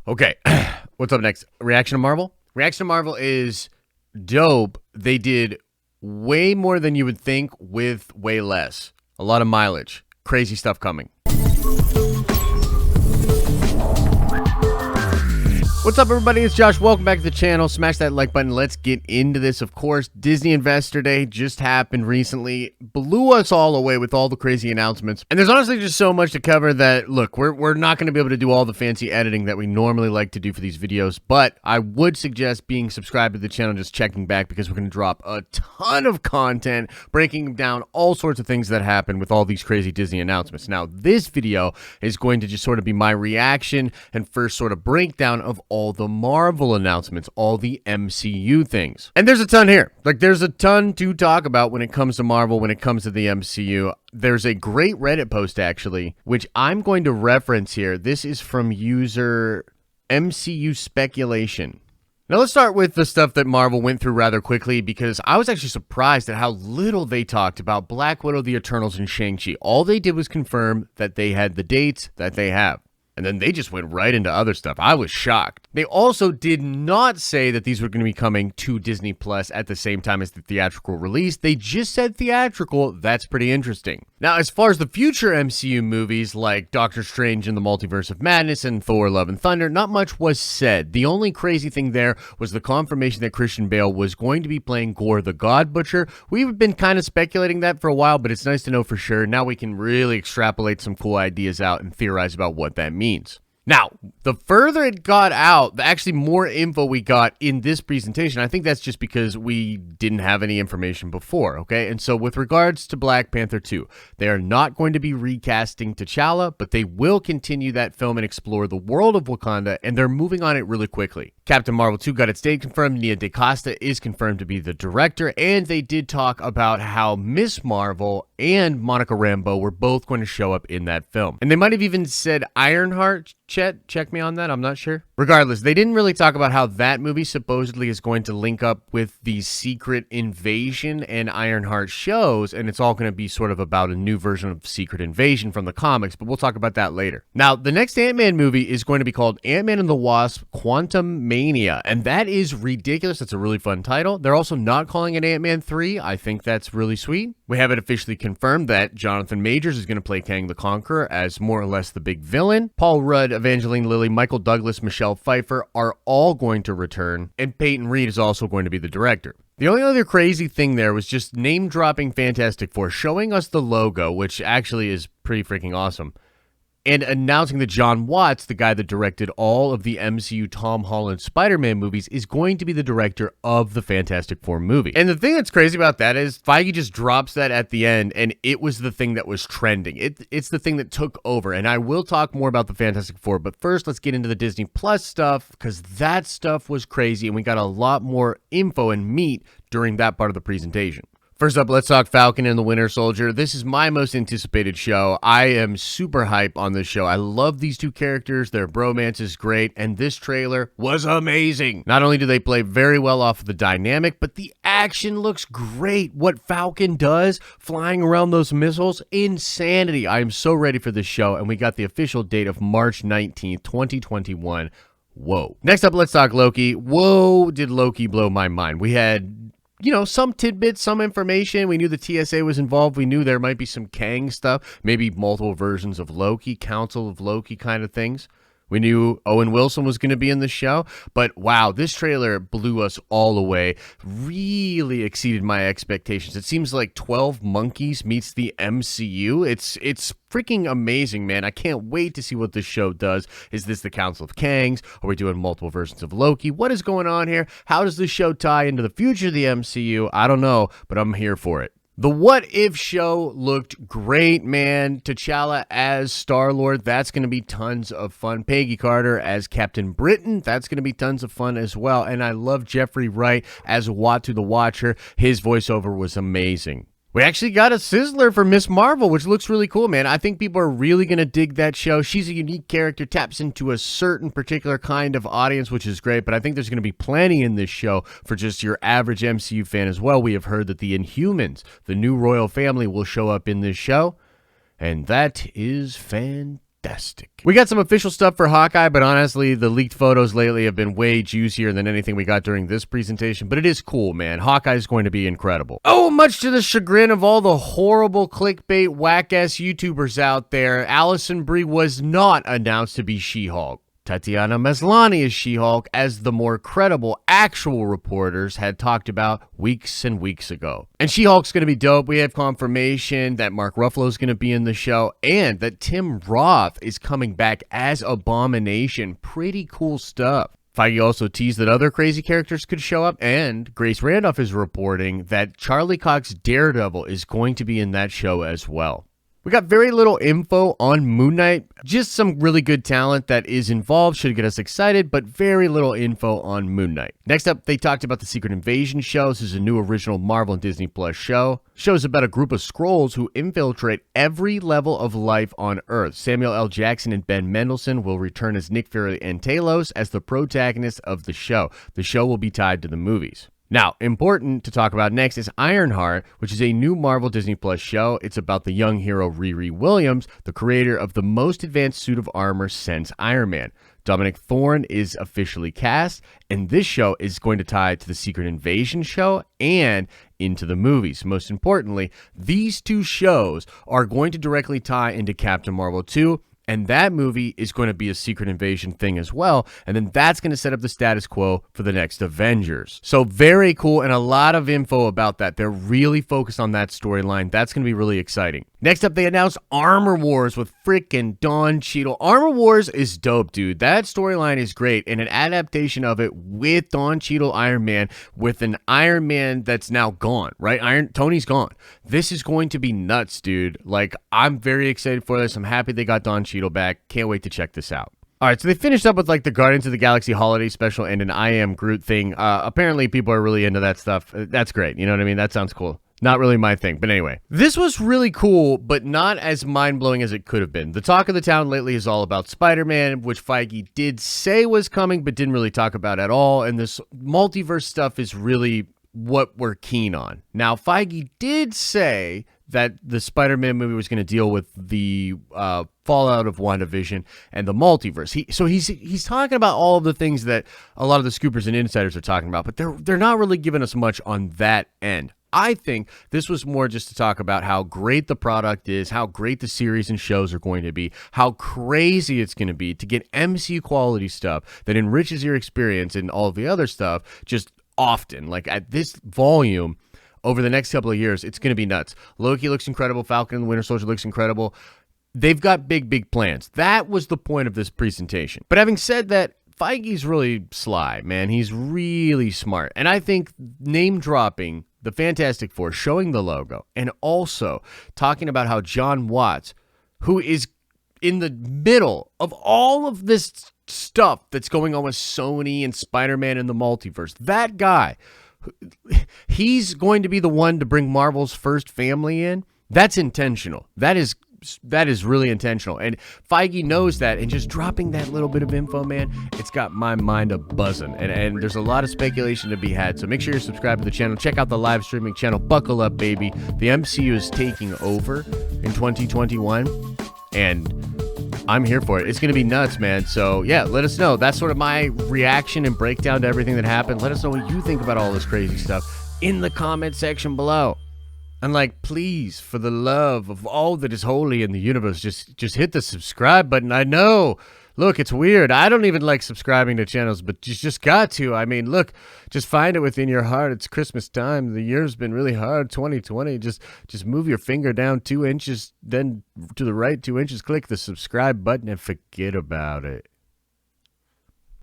Okay, what's up next? Reaction to Marvel? Reaction to Marvel is dope. They did way more than you would think with way less. A lot of mileage. Crazy stuff coming. What's up, everybody? It's Josh. Welcome back to the channel. Smash that like button. Let's get into this. Of course, Disney Investor Day just happened recently. Blew us all away with all the crazy announcements. And there's honestly just so much to cover that, look, we're not going to be able to do all the fancy editing that we normally like to do for these videos. But I would suggest being subscribed to the channel, just checking back, because we're going to drop a ton of content, breaking down all sorts of things that happen with all these crazy Disney announcements. Now, this video is going to just sort of be my reaction and first sort of breakdown of all the Marvel announcements, all the MCU things. And there's a ton here. Like, there's a ton to talk about when it comes to Marvel, when it comes to the MCU. There's a great Reddit post, actually, which I'm going to reference here. This is from user MCU Speculation. Now, let's start with the stuff that Marvel went through rather quickly, because I was actually surprised at how little they talked about Black Widow, the Eternals, and Shang-Chi. All they did was confirm that they had the dates that they have. And then they just went right into other stuff. I was shocked. They also did not say that these were going to be coming to Disney Plus at the same time as the theatrical release. They just said theatrical. That's pretty interesting. Now, as far as the future MCU movies like Doctor Strange and the Multiverse of Madness and Thor, Love and Thunder, not much was said. The only crazy thing there was the confirmation that Christian Bale was going to be playing Gor the Godbutcher. We've been kind of speculating that for a while, but it's nice to know for sure. Now we can really extrapolate some cool ideas out and theorize about what that means. Now, the further it got out, the actually more info we got in this presentation, I think that's just because we didn't have any information before, okay? And so with regards to Black Panther 2, they are not going to be recasting T'Challa, but they will continue that film and explore the world of Wakanda, and they're moving on it really quickly. Captain Marvel 2 got its date confirmed. Nia DaCosta is confirmed to be the director, and they did talk about how Miss Marvel and Monica Rambeau were both going to show up in that film. And they might have even said IronHeart. Chet, check me on that. I'm not sure. Regardless, they didn't really talk about how that movie supposedly is going to link up with the Secret Invasion and Ironheart shows, and it's all going to be sort of about a new version of Secret Invasion from the comics, but we'll talk about that later. Now, the next Ant-Man movie is going to be called Ant-Man and the Wasp Quantumania, and that is ridiculous. That's a really fun title. They're also not calling it Ant-Man 3. I think that's really sweet. We have it officially confirmed that Jonathan Majors is going to play Kang the Conqueror as more or less the big villain. Paul Rudd, Evangeline Lilly, Michael Douglas, Michelle Pfeiffer are all going to return, and Peyton Reed is also going to be the director. The only other crazy thing there was just name-dropping Fantastic Four, showing us the logo, which actually is pretty freaking awesome, and announcing that John Watts, the guy that directed all of the MCU Tom Holland Spider-Man movies, is going to be the director of the Fantastic Four movie. And the thing that's crazy about that is Feige just drops that at the end, and it was the thing that was trending. It's the thing that took over, and I will talk more about the Fantastic Four, but first let's get into the Disney Plus stuff, because that stuff was crazy, and we got a lot more info and meat during that part of the presentation. First up, let's talk Falcon and the Winter Soldier. This is my most anticipated show. I am super hype on this show. I love these two characters. Their bromance is great, and this trailer was amazing. Not only do they play very well off of the dynamic, but the action looks great. What Falcon does, flying around those missiles, insanity. I am so ready for this show, and we got the official date of March 19th, 2021. Whoa. Next up, let's talk Loki. Whoa, did Loki blow my mind. We had, you know, some tidbits, some information. We knew the TSA was involved. We knew there might be some Kang stuff, maybe multiple versions of Loki, Council of Loki kind of things. We knew Owen Wilson was going to be in the show, but wow, this trailer blew us all away. Really exceeded my expectations. It seems like 12 Monkeys meets the MCU. It's freaking amazing, man. I can't wait to see what this show does. Is this the Council of Kangs? Are we doing multiple versions of Loki? What is going on here? How does this show tie into the future of the MCU? I don't know, but I'm here for it. The What If show looked great, man. T'Challa as Star-Lord, that's going to be tons of fun. Peggy Carter as Captain Britain, that's going to be tons of fun as well. And I love Jeffrey Wright as Uatu the Watcher. His voiceover was amazing. We actually got a sizzler for Miss Marvel, which looks really cool, man. I think people are really going to dig that show. She's a unique character, taps into a certain particular kind of audience, which is great, but I think there's going to be plenty in this show for just your average MCU fan as well. We have heard that the Inhumans, the new royal family, will show up in this show, and that is fantastic. fantastic. We got some official stuff for Hawkeye, but honestly, the leaked photos lately have been way juicier than anything we got during this presentation, but it is cool, man. Hawkeye is going to be incredible. Oh, much to the chagrin of all the horrible clickbait whack-ass YouTubers out there, Allison Brie was not announced to be She-Hulk. Tatiana Maslany is She-Hulk, as the more credible actual reporters had talked about weeks and weeks ago. And She-Hulk's going to be dope. We have confirmation that Mark Ruffalo is going to be in the show and that Tim Roth is coming back as Abomination. Pretty cool stuff. Feige also teased that other crazy characters could show up, and Grace Randolph is reporting that Charlie Cox's Daredevil is going to be in that show as well. We got very little info on Moon Knight, just some really good talent that is involved, should get us excited, but very little info on Moon Knight. Next up, they talked about the Secret Invasion show. This is a new original Marvel and Disney Plus show. Show's about a group of Skrulls who infiltrate every level of life on Earth. Samuel L. Jackson and Ben Mendelsohn will return as Nick Fury and Talos as the protagonists of the show. The show will be tied to the movies. Now, important to talk about next is IronHeart, which is a new Marvel Disney Plus show. It's about the young hero Riri Williams, the creator of the most advanced suit of armor since Iron Man. Dominic Thorne is officially cast, and this show is going to tie to the Secret Invasion show and into the movies. Most importantly, these two shows are going to directly tie into Captain Marvel 2, and that movie is going to be a Secret Invasion thing as well. And then that's going to set up the status quo for the next Avengers. So very cool, and a lot of info about that. They're really focused on that storyline. That's going to be really exciting. Next up, they announced Armor Wars with frickin' Don Cheadle. Armor Wars is dope, dude. That storyline is great, and an adaptation of it with Don Cheadle Iron Man, with an Iron Man that's now gone, right? Tony's gone. This is going to be nuts, dude. Like, I'm very excited for this. I'm happy they got Don Cheadle back. Can't wait to check this out. All right, so they finished up with like the Guardians of the Galaxy holiday special and an I Am Groot thing. Apparently, people are really into that stuff. That's great. You know what I mean? That sounds cool. Not really my thing, but anyway. This was really cool, but not as mind-blowing as it could have been. The talk of the town lately is all about Spider-Man, which Feige did say was coming, but didn't really talk about at all. And this multiverse stuff is really what we're keen on. Now, Feige did say that the Spider-Man movie was going to deal with the fallout of WandaVision and the multiverse. He's talking about all of the things that a lot of the scoopers and insiders are talking about, but they're not really giving us much on that end. I think this was more just to talk about how great the product is, how great the series and shows are going to be, how crazy it's going to be to get MCU quality stuff that enriches your experience and all of the other stuff just often, like at this volume. Over the next couple of years, it's going to be nuts. Loki looks incredible. Falcon and the Winter Soldier looks incredible. They've got big plans. That was the point of this presentation. But having said that, Feige's really sly, man. He's really smart. And I think name dropping the Fantastic Four, showing the logo, and also talking about how John Watts, who is in the middle of all of this stuff that's going on with Sony and Spider-Man and the multiverse, that guy, he's going to be the one to bring Marvel's first family in. That's intentional. That is really intentional. And Feige knows that, and just dropping that little bit of info, man, it's got my mind a buzzing. And there's a lot of speculation to be had. So make sure you're subscribed to the channel. Check out the live streaming channel. Buckle up, baby. The MCU is taking over in 2021. And I'm here for it. It's going to be nuts, man. So, yeah, let us know. That's sort of my reaction and breakdown to everything that happened. Let us know what you think about all this crazy stuff in the comment section below. And, like, please, for the love of all that is holy in the universe, just hit the subscribe button. I know. Look, it's weird. I don't even like subscribing to channels, but you just got to. I mean, look, just find it within your heart. It's Christmas time. The year's been really hard, 2020. Just move your finger down 2 inches, then to the right 2 inches, click the subscribe button, and forget about it.